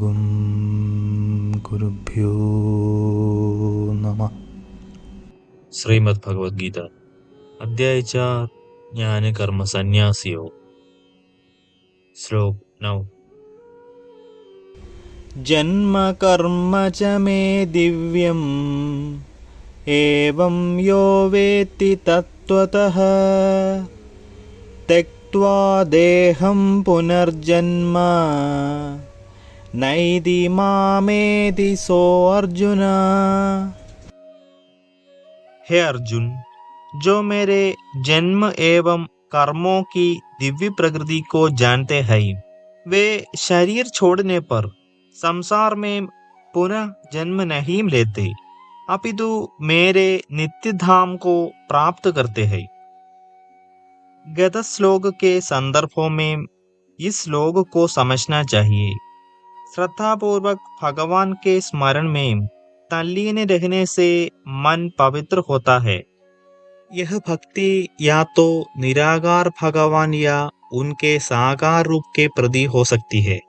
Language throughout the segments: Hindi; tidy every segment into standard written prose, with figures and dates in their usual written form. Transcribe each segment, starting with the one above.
ഗും ഗുരുഭ്യോ നമഃ. ശ്രീമദ് ഭഗവത്ഗീത अध्याय 4 ज्ञान कर्म संन्यासियों. श्लोक 9. जन्म कर्म च मे दिव्यम् एवं यो वेत्ति तत्त्वतः त्यक्त्वा देहं पुनर्जन्म नैति मामेति सो अर्जुन. हे अर्जुन, जो मेरे जन्म एवं कर्मों की दिव्य प्रकृति को जानते हैं, वे शरीर छोड़ने पर संसार में पुनः जन्म नहीं लेते, अपितु मेरे नित्य धाम को प्राप्त करते हैं. गत श्लोक के संदर्भों में इस श्लोक को समझना चाहिए. श्रद्धापूर्वक भगवान के स्मरण में तल्लीन रहने से मन पवित्र होता है. यह भक्ति या तो निराकार भगवान या उनके साकार रूप के प्रति हो सकती है.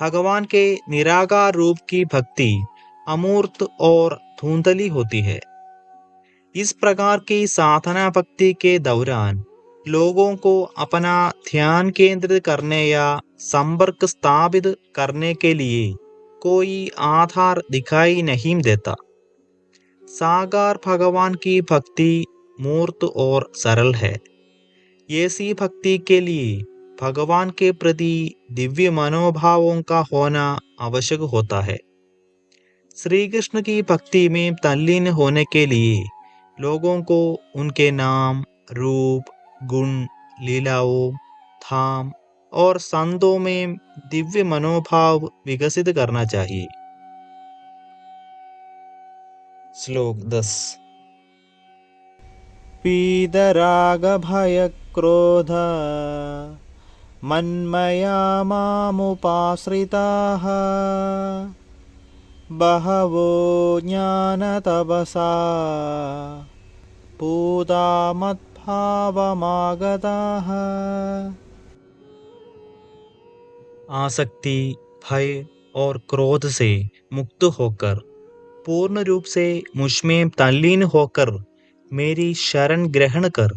भगवान के निराकार रूप की भक्ति अमूर्त और धुंधली होती है. इस प्रकार की साधना भक्ति के दौरान लोगों को अपना ध्यान केंद्रित करने या संपर्क स्थापित करने के लिए कोई आधार दिखाई नहीं देता. साकार भगवान की भक्ति मूर्त और सरल है. ऐसी भक्ति के लिए भगवान के प्रति दिव्य मनोभावों का होना आवश्यक होता है. श्री कृष्ण की भक्ति में तल्लीन होने के लिए लोगों को उनके नाम, रूप, गुण, लीलाओं, धाम और संतों में दिव्य मनोभाव विकसित करना चाहिए. श्लोक 10. पीतरागभयक्रोध मन्मया मामुपाश्रिताः बहवो ज्ञानतपसा पूता मद्भावमागताः. आसक्ति, भय और क्रोध से मुक्त होकर पूर्ण रूप से मुझमें तल्लीन होकर मेरी शरण ग्रहण कर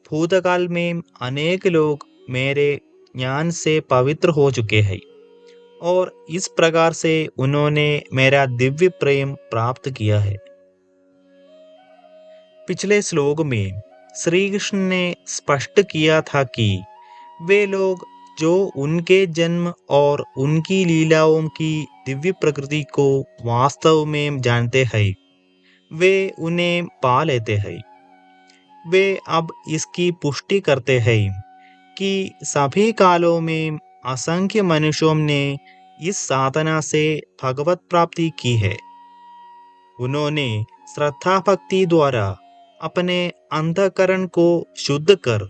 भूतकाल में अनेक लोग मेरे ज्ञान से पवित्र हो चुके हैं और इस प्रकार से उन्होंने मेरा दिव्य प्रेम प्राप्त किया है. पिछले श्लोक में श्री कृष्ण ने स्पष्ट किया था कि वे लोग जो उनके जन्म और उनकी लीलाओं की दिव्य प्रकृति को वास्तव में जानते हैं, वे उन्हें पा लेते हैं. वे अब इसकी पुष्टि करते हैं कि सभी कालों में असंख्य मनुष्यों ने इस साधना से भगवत प्राप्ति की है. उन्होंने श्रद्धा भक्ति द्वारा अपने अंतःकरण को शुद्ध कर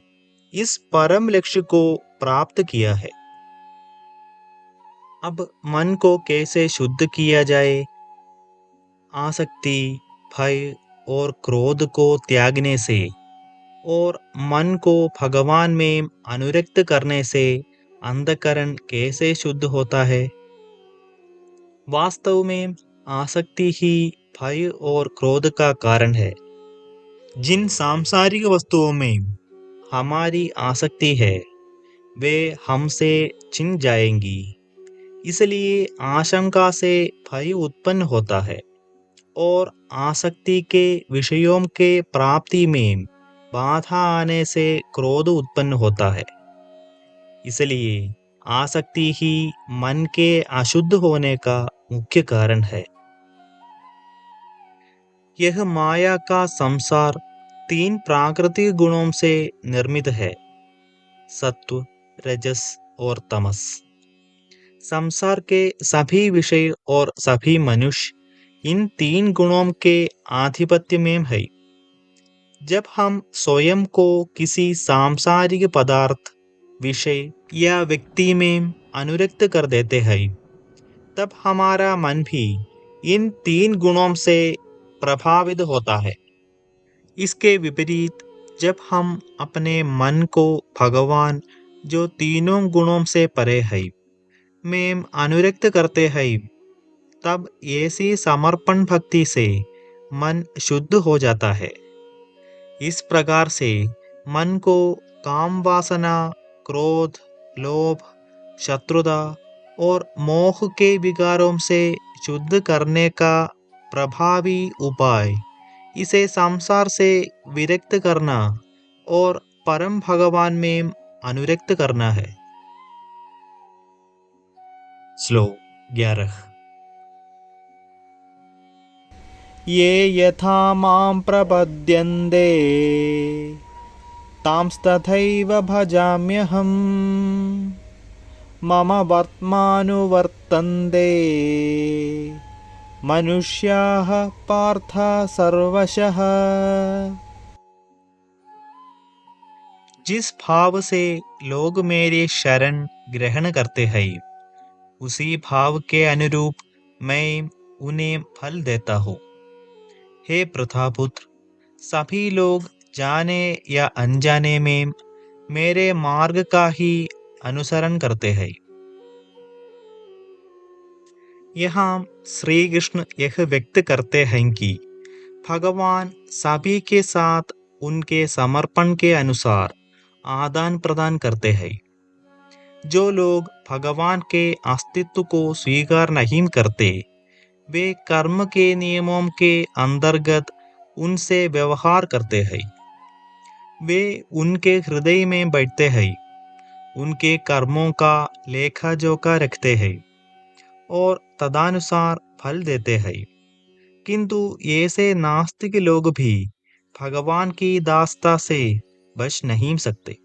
इस परम लक्ष्य को प्राप्त किया है. अब मन को कैसे शुद्ध किया जाए? आसक्ति, भय और क्रोध को त्यागने से और मन को भगवान में अनुरक्त करने से अंतःकरण कैसे शुद्ध होता है? वास्तव में आसक्ति ही भय और क्रोध का कारण है. जिन सांसारिक वस्तुओं में हमारी आसक्ति है, वे हमसे छिन जाएंगी. इसलिए आशंका से भय उत्पन्न होता है और आसक्ति के विषयों के प्राप्ति में बाधा आने से क्रोध उत्पन्न होता है. इसलिए आसक्ति ही मन के अशुद्ध होने का मुख्य कारण है. यह माया का संसार 3 प्राकृतिक गुणों से निर्मित है, सत्व, रजस और तमस. संसार के सभी विषय और सभी मनुष्य इन 3 गुणों के आधिपत्य में है. जब हम स्वयं को किसी सांसारिक पदार्थ, विषय या व्यक्ति में अनुरक्त कर देते हैं, तब हमारा मन भी इन 3 गुणों से प्रभावित होता है. इसके विपरीत जब हम अपने मन को भगवान जो तीनों गुणों से परे है में अनुरक्त करते हैं, तब ऐसी समर्पण भक्ति से मन शुद्ध हो जाता है। इस प्रकार से मन को काम वासना, क्रोध, लोभ, शत्रुता और मोह के विकारों से शुद्ध करने का प्रभावी उपाय इसे संसार से विरक्त करना और परम भगवान में अनुरक्त करना है। श्लोक 11। ये यथा मां प्रपद्यन्ते तांस्तथैव भजाम्यहम् मम वर्त्मानुवर्तन्ते मनुष्याः पार्थ सर्वशः। जिस भाव से लोग मेरे शरण ग्रहण करते हैं, उसी भाव के अनुरूप मैं उन्हें फल देता हूँ। हे प्रथापुत्र, सभी लोग जाने या अनजाने में मेरे मार्ग का ही अनुसरण करते हैं। यहाँ श्री कृष्ण यह व्यक्त करते हैं कि भगवान सभी के साथ उनके समर्पण के अनुसार आदान प्रदान करते हैं। जो लोग भगवान के अस्तित्व को स्वीकार नहीं करते, वे कर्म के नियमों के अंतर्गत उनसे व्यवहार करते हैं। वे उनके हृदय में बैठते हैं, उनके कर्मों का लेखा जोखा रखते हैं और तदनुसार फल देते हैं। किंतु ऐसे नास्तिक लोग भी भगवान की दासता से बच नहीं सकते।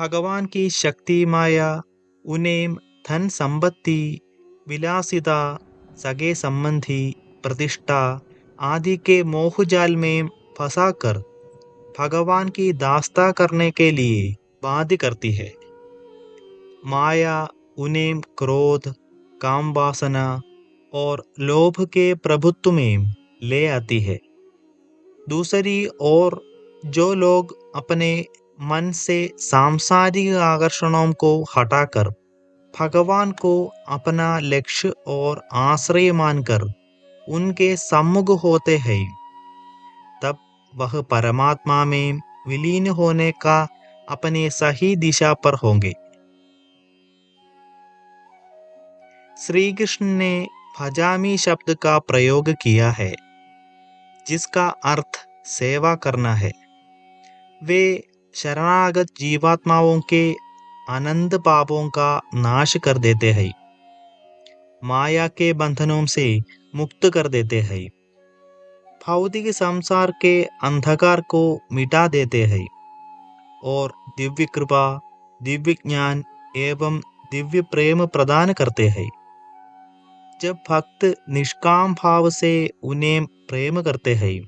भगवान की शक्ति माया उन्हें धन संपत्ति, विलासिता, सगे संबंधी, प्रतिष्ठा आदि के मोहजाल में फंसाकर भगवान की दासता करने के लिए बाध्य करती है। माया उन्हें क्रोध, काम वासना और लोभ के प्रभुत्व में ले आती है। दूसरी ओर जो लोग अपने मन से सांसारिक आकर्षणों को हटाकर भगवान को अपना लक्ष्य और आश्रय मानकर उनके सम्मुख होते हैं, तब वह परमात्मा में विलीन होने का अपने सही दिशा पर होंगे। श्री कृष्ण ने भजामी शब्द का प्रयोग किया है, जिसका अर्थ सेवा करना है। वे शरणागत जीवात्माओं के अनंत पापों का नाश कर देते हैं, माया के बंधनों से मुक्त कर देते हैं, भौतिक संसार के अंधकार को मिटा देते हैं और दिव्य कृपा, दिव्य ज्ञान एवं दिव्य प्रेम प्रदान करते हैं। जब भक्त निष्काम भाव से उन्हें प्रेम करते हैं,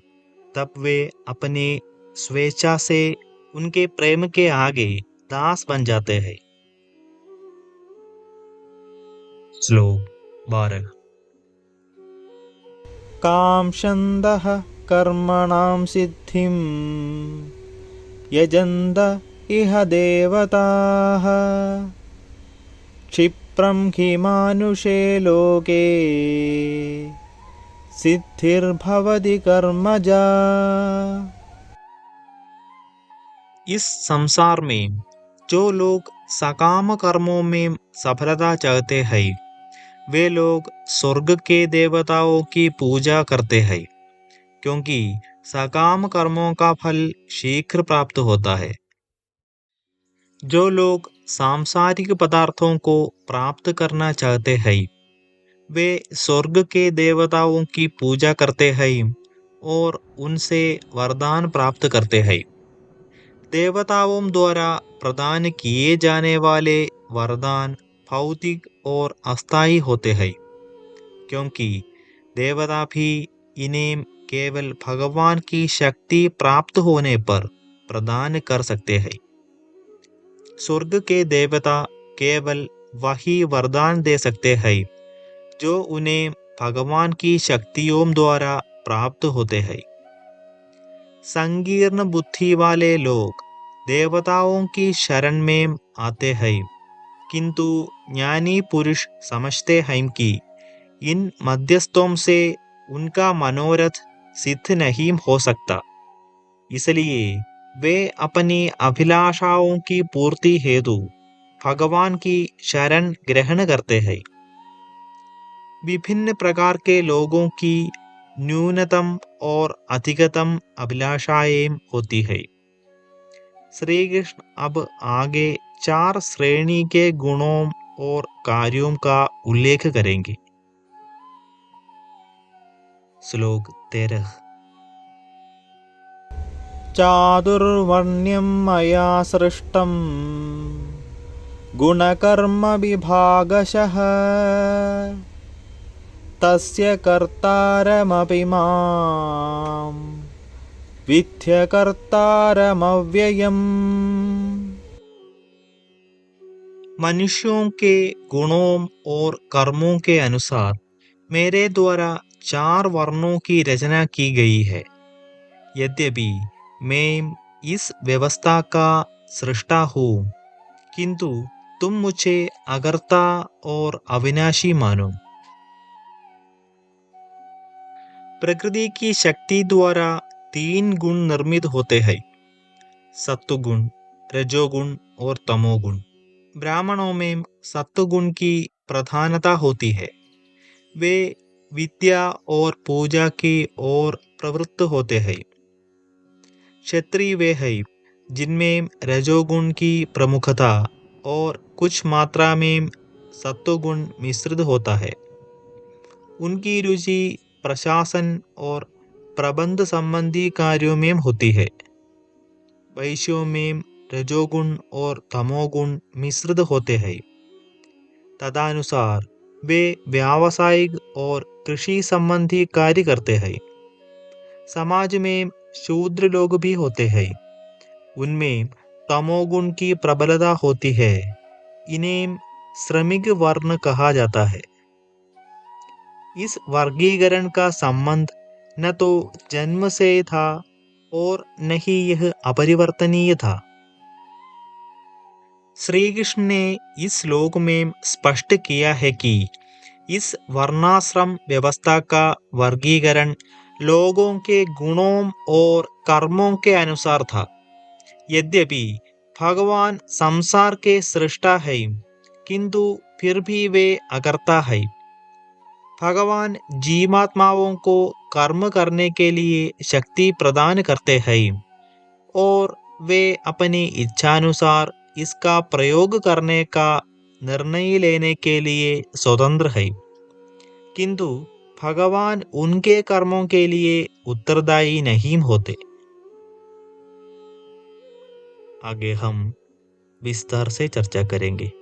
तब वे अपने स्वेच्छा से उनके प्रेम के आगे दास बन जाते हैं। श्लोक 12। कांक्षन्तः कर्मणां सिद्धिं यजन्त इह देवताः क्षिप्रं हि मानुषे लोके सिद्धिर्भवति कर्मजा। इस संसार में जो लोग सकाम कर्मों में सफलता चाहते हैं, वे लोग स्वर्ग के देवताओं की पूजा करते हैं, क्योंकि सकाम कर्मों का फल शीघ्र प्राप्त होता है। जो लोग सांसारिक पदार्थों को प्राप्त करना चाहते हैं, वे स्वर्ग के देवताओं की पूजा करते हैं और उनसे वरदान प्राप्त करते हैं। देवताओं द्वारा प्रदान किए जाने वाले वरदान भौतिक और अस्थायी होते हैं, क्योंकि देवता भी इन्हें केवल भगवान की शक्ति प्राप्त होने पर प्रदान कर सकते हैं। स्वर्ग के देवता केवल वही वरदान दे सकते हैं जो उन्हें भगवान की शक्तियों द्वारा प्राप्त होते हैं। संकीर्ण बुद्धि वाले लोग देवताओं की शरण में आते हैं, किंतु ज्ञानी पुरुष समझते हैं कि इन मध्यस्थों से उनका मनोरथ सिद्ध नहीं हो सकता, इसलिए वे अपनी अभिलाषाओं की पूर्ति हेतु भगवान की शरण ग्रहण करते हैं। विभिन्न प्रकार के लोगों की न्यूनतम और अधिकतम अभिलाषाएं होती है। श्री कृष्ण अब आगे 4 श्रेणी के गुणों और कार्यों का उल्लेख करेंगे। श्लोक 13। चातुर्वर्ण्यं मया सृष्टं गुणकर्म विभागशः तस्य कर्तारमपि मां विद्य कर्तारमव्ययम्। मनुष्यों के गुणों और कर्मों के अनुसार मेरे द्वारा 4 वर्णों की रचना की गई है। यद्यपि मैं इस व्यवस्था का सृष्टा हूँ, किंतु तुम मुझे अकर्ता और अविनाशी मानो। प्रकृति की शक्ति द्वारा 3 गुण निर्मित होते हैं, सत्वगुण, रजोगुण और तमोगुण। ब्राह्मणों में सत्वगुण की प्रधानता होती है। वे विद्या और पूजा की ओर प्रवृत्त होते हैं। क्षत्रिय वे हैं जिनमें रजोगुण की प्रमुखता और कुछ मात्रा में सत्वगुण मिश्रित होता है। उनकी रुचि प्रशासन और प्रबंध संबंधी कार्यों में होती है। वैश्यों में रजोगुण और तमोगुण मिश्रित होते हैं। तदनुसार वे व्यावसायिक और कृषि संबंधी कार्य करते हैं। समाज में शूद्र लोग भी होते हैं। उनमें तमोगुण की प्रबलता होती है। इन्हें श्रमिक वर्ण कहा जाता है। इस वर्गीकरण का संबंध न तो जन्म से था और न ही यह अपरिवर्तनीय था। श्री कृष्ण ने इस श्लोक में स्पष्ट किया है कि इस वर्णाश्रम व्यवस्था का वर्गीकरण लोगों के गुणों और कर्मों के अनुसार था। यद्यपि भगवान संसार के सृष्टा है, किंतु फिर भी वे अकर्ता है। भगवान जीवात्माओं को कर्म करने के लिए शक्ति प्रदान करते हैं और वे अपनी इच्छानुसार इसका प्रयोग करने का निर्णय लेने के लिए स्वतंत्र है, किंतु भगवान उनके कर्मों के लिए उत्तरदायी नहीं होते। आगे हम विस्तार से चर्चा करेंगे।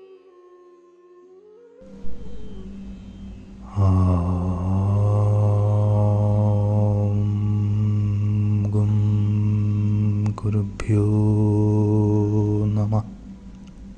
गुरुभ्यो